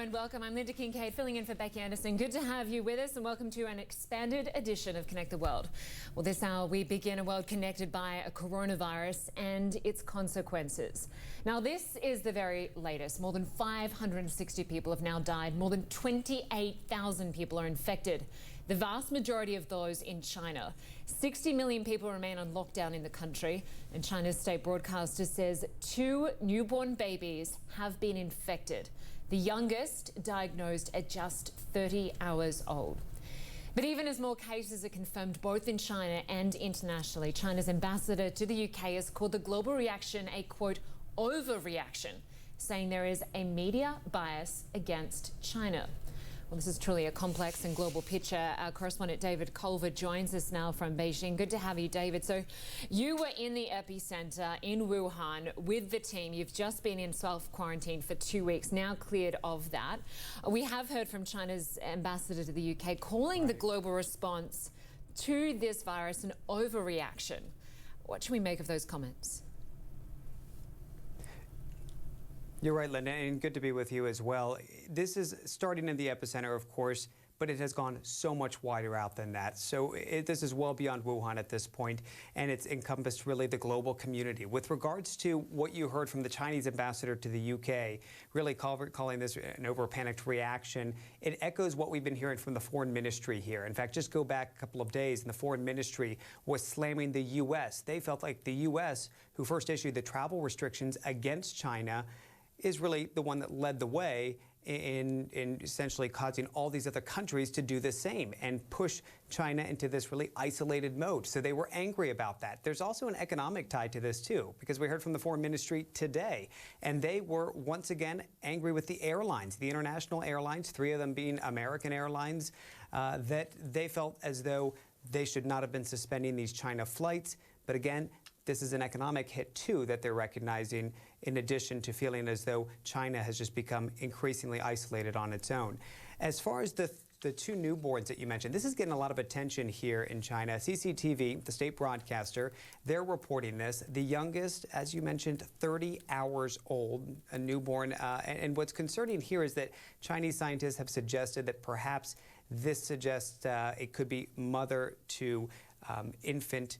and welcome. I'm Lynda Kinkade, filling in for Becky Anderson. Good to have you with us, and welcome to an expanded edition of Connect the World. Well, this hour we begin a world connected by a coronavirus and its consequences. Now, this is the very latest. More than 560 people have now died. More than 28,000 people are infected. The vast majority of those in China. 60 million people remain on lockdown in the country, and China's state broadcaster says 2 newborn babies have been infected. The youngest diagnosed at just 30 hours old. But even as more cases are confirmed both in China and internationally, China's ambassador to the UK has called the global reaction a, quote, overreaction, saying there is a media bias against China. Well, this is truly a complex and global picture. Our correspondent David Culver joins us now from Beijing. Good to have you, David. So you were in the epicenter in Wuhan with the team. You've just been in self-quarantine for 2 weeks, now cleared of that. We have heard from China's ambassador to the UK calling the global response to this virus an overreaction. What should we make of those comments? You're right, Linda, and good to be with you as well. This is starting in the epicenter, of course, but it has gone so much wider out than that. So this is well beyond Wuhan at this point, and it's encompassed really the global community. With regards to what you heard from the Chinese ambassador to the UK, really calling this an over-panicked reaction, it echoes what we've been hearing from the foreign ministry here. In fact, just go back a couple of days, and the foreign ministry was slamming the U.S. They felt like the U.S., who first issued the travel restrictions against China, is really the one that led the way in essentially causing all these other countries to do the same and push China into this really isolated mode. So they were angry about that. There's also an economic tie to this too, because we heard from the foreign ministry today, and they were once again angry with the airlines, the international airlines, 3 of them being American airlines, that they felt as though they should not have been suspending these China flights. But again, this is an economic hit, too, that they're recognizing, in addition to feeling as though China has just become increasingly isolated on its own. As far as the 2 newborns that you mentioned, this is getting a lot of attention here in China. CCTV, the state broadcaster, they're reporting this. The youngest, as you mentioned, 30 hours old, a newborn. And what's concerning here is that Chinese scientists have suggested that perhaps this suggests it could be mother to infant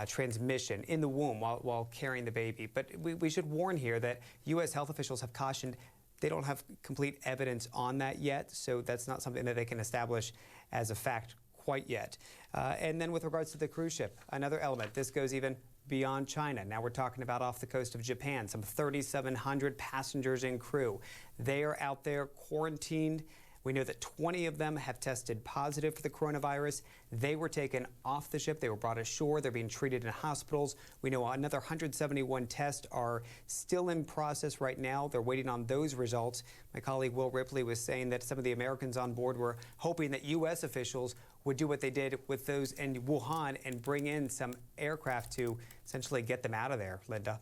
transmission in the womb while carrying the baby. But we should warn here that U.S. health officials have cautioned they don't have complete evidence on that yet, so that's not something that they can establish as a fact quite yet. And then with regards to the cruise ship, another element, this goes even beyond China. Now we're talking about off the coast of Japan, some 3,700 passengers and crew. They are out there quarantined. We know that 20 of them have tested positive for the coronavirus. They were taken off the ship. They were brought ashore. They're being treated in hospitals. We know another 171 tests are still in process right now. They're waiting on those results. My colleague Will Ripley was saying that some of the Americans on board were hoping that U.S. officials would do what they did with those in Wuhan and bring in some aircraft to essentially get them out of there, Linda.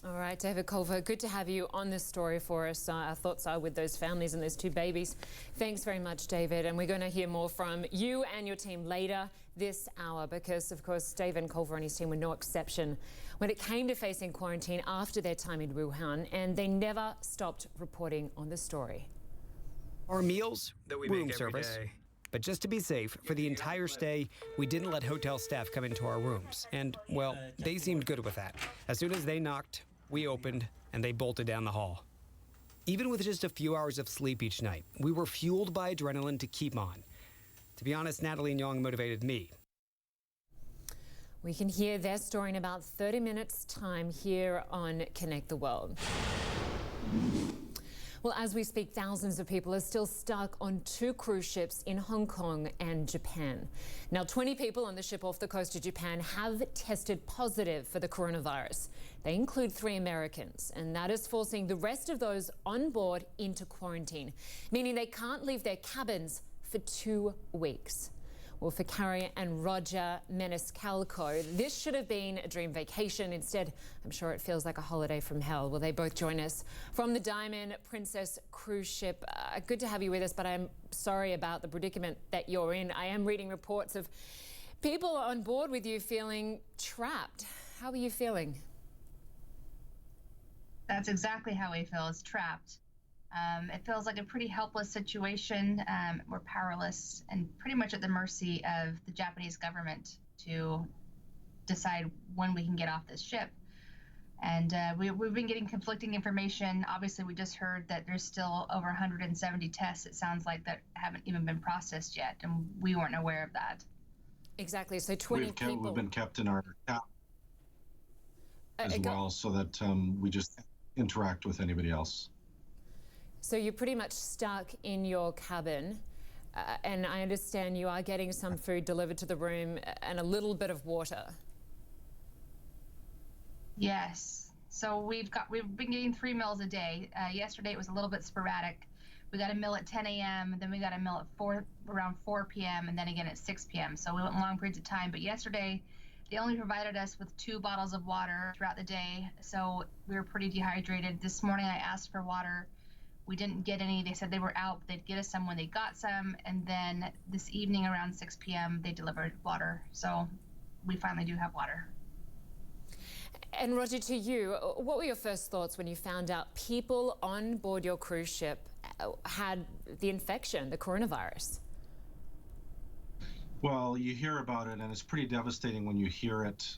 All right, David Culver, good to have you on this story for us. Our thoughts are with those families and those 2 babies. Thanks very much, David. And we're going to hear more from you and your team later this hour because, of course, David Culver and his team were no exception when it came to facing quarantine after their time in Wuhan, and they never stopped reporting on the story. Our meals, that we room service. Day. But just to be safe, for the entire stay, we didn't let hotel staff come into our rooms. And, well, they seemed good with that. As soon as they knocked, we opened, and they bolted down the hall. Even with just a few hours of sleep each night, we were fueled by adrenaline to keep on. To be honest, Natalie and Young motivated me. We can hear their story in about 30 minutes' time here on Connect the World. Well, as we speak, thousands of people are still stuck on 2 cruise ships in Hong Kong and Japan. Now, 20 people on the ship off the coast of Japan have tested positive for the coronavirus. They include 3 Americans, and that is forcing the rest of those on board into quarantine, meaning they can't leave their cabins for 2 weeks. Well, for Karey and Roger Maniscalco, this should have been a dream vacation. Instead, I'm sure it feels like a holiday from hell. Will they both join us from the Diamond Princess cruise ship? Good to have you with us, but I'm sorry about the predicament that you're in. I am reading reports of people on board with you feeling trapped. How are you feeling? That's exactly how we feel, is trapped. It feels like a pretty helpless situation. We're powerless and pretty much at the mercy of the Japanese government to decide when we can get off this ship. And we've been getting conflicting information. Obviously, we just heard that there's still over 170 tests, it sounds like, that haven't even been processed yet, and we weren't aware of that. Exactly. So 20 people. We've been kept in our cap as well, so that we just interact with anybody else. So you're pretty much stuck in your cabin, and I understand you are getting some food delivered to the room and a little bit of water. Yes. So we've been getting 3 meals a day. Yesterday it was a little bit sporadic. We got a meal at 10 a.m. Then we got a meal at around 4 p.m. and then again at 6 p.m. So we went long periods of time. But yesterday they only provided us with 2 bottles of water throughout the day. So we were pretty dehydrated. This morning I asked for water. We didn't get any. They said they were out, but they'd get us some when they got some. And then this evening around 6 p.m. they delivered water. So we finally do have water. And Roger, to you, what were your first thoughts when you found out people on board your cruise ship had the infection, the coronavirus? Well, you hear about it, and it's pretty devastating when you hear it,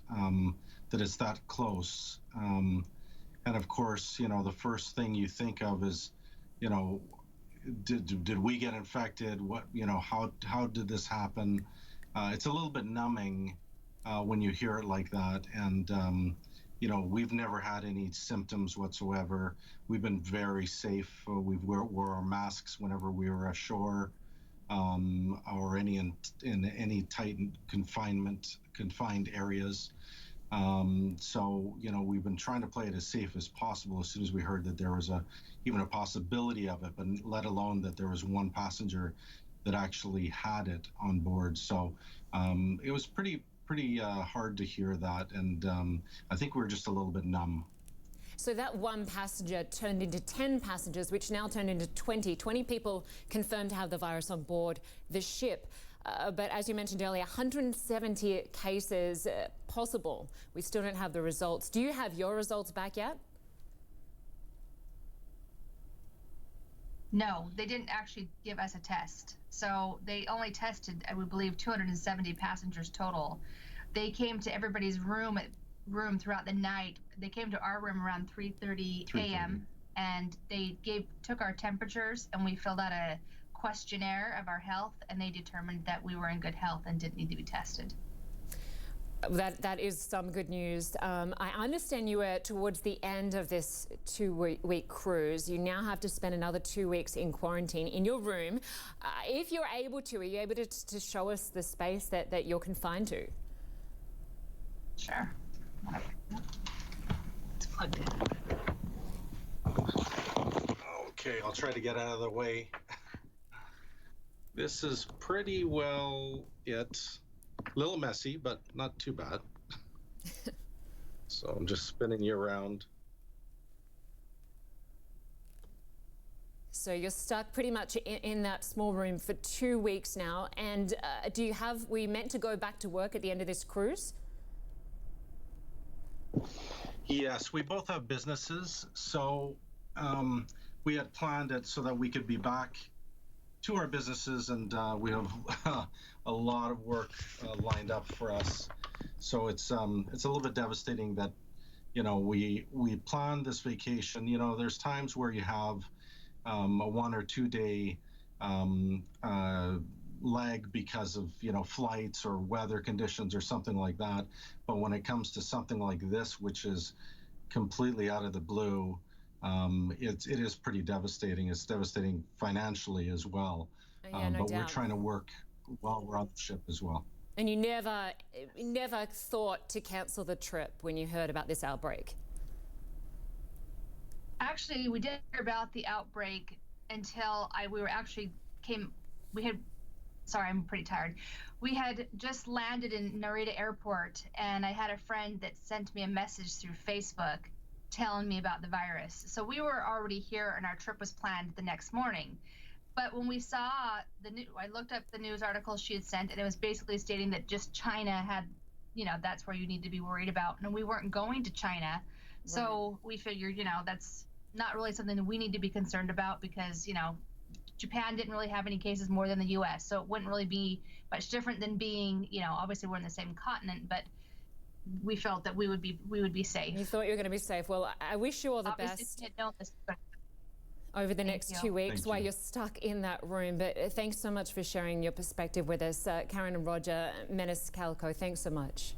that it's that close. And of course, the first thing you think of is, did we get infected? What, how did this happen? It's a little bit numbing when you hear it like that. And, we've never had any symptoms whatsoever. We've been very safe. We wore our masks whenever we were ashore, or in any tight confined areas. So, we've been trying to play it as safe as possible as soon as we heard that there was even a possibility of it, but let alone that there was one passenger that actually had it on board. So it was pretty hard to hear that, and I think we were just a little bit numb. So that one passenger turned into 10 passengers, which now turned into 20. 20 people confirmed to have the virus on board the ship. But as you mentioned earlier, 170 cases possible. We still don't have the results. Do you have your results back yet? No, they didn't actually give us a test. So they only tested, I would believe, 270 passengers total. They came to everybody's room throughout the night. They came to our room around 3:30 a.m. and they took our temperatures, and we filled out a questionnaire of our health, and they determined that we were in good health and didn't need to be tested. That is some good news. I understand you were towards the end of this 2-week cruise. You now have to spend another 2 weeks in quarantine in your room. If you're able to, are you able to show us the space that you're confined to? Sure. It's plugged in. Okay, I'll try to get out of the way. This is pretty well it. A little messy, but not too bad. So I'm just spinning you around. So you're stuck pretty much in that small room for 2 weeks now. And were you meant to go back to work at the end of this cruise? Yes, we both have businesses. So we had planned it so that we could be back to our businesses, and we have a lot of work lined up for us. So it's a little bit devastating that, we planned this vacation. There's times where you have a 1 or 2 day lag because of, flights or weather conditions or something like that. But when it comes to something like this, which is completely out of the blue, it is pretty devastating. It's devastating financially as well. Yeah, no but doubt. We're trying to work while we're on the ship as well. And you never thought to cancel the trip when you heard about this outbreak? Actually, we didn't hear about the outbreak until sorry, I'm pretty tired. We had just landed in Narita Airport, and I had a friend that sent me a message through Facebook telling me about the virus. So we were already here, and our trip was planned the next morning. But when we saw I looked up the news article she had sent, and it was basically stating that just China had, that's where you need to be worried about. And we weren't going to China. So we figured, that's not really something that we need to be concerned about because, you know, Japan didn't really have any cases more than the U.S., so it wouldn't really be much different than being, you know, obviously we're in the same continent, but we felt that we would be safe. You thought you were going to be safe. Well, I wish you all the Obviously, best we didn't know this, but over the next 2 weeks while you. you're stuck in that room. But thanks so much for sharing your perspective with us. Karey and Roger Maniscalco, thanks so much.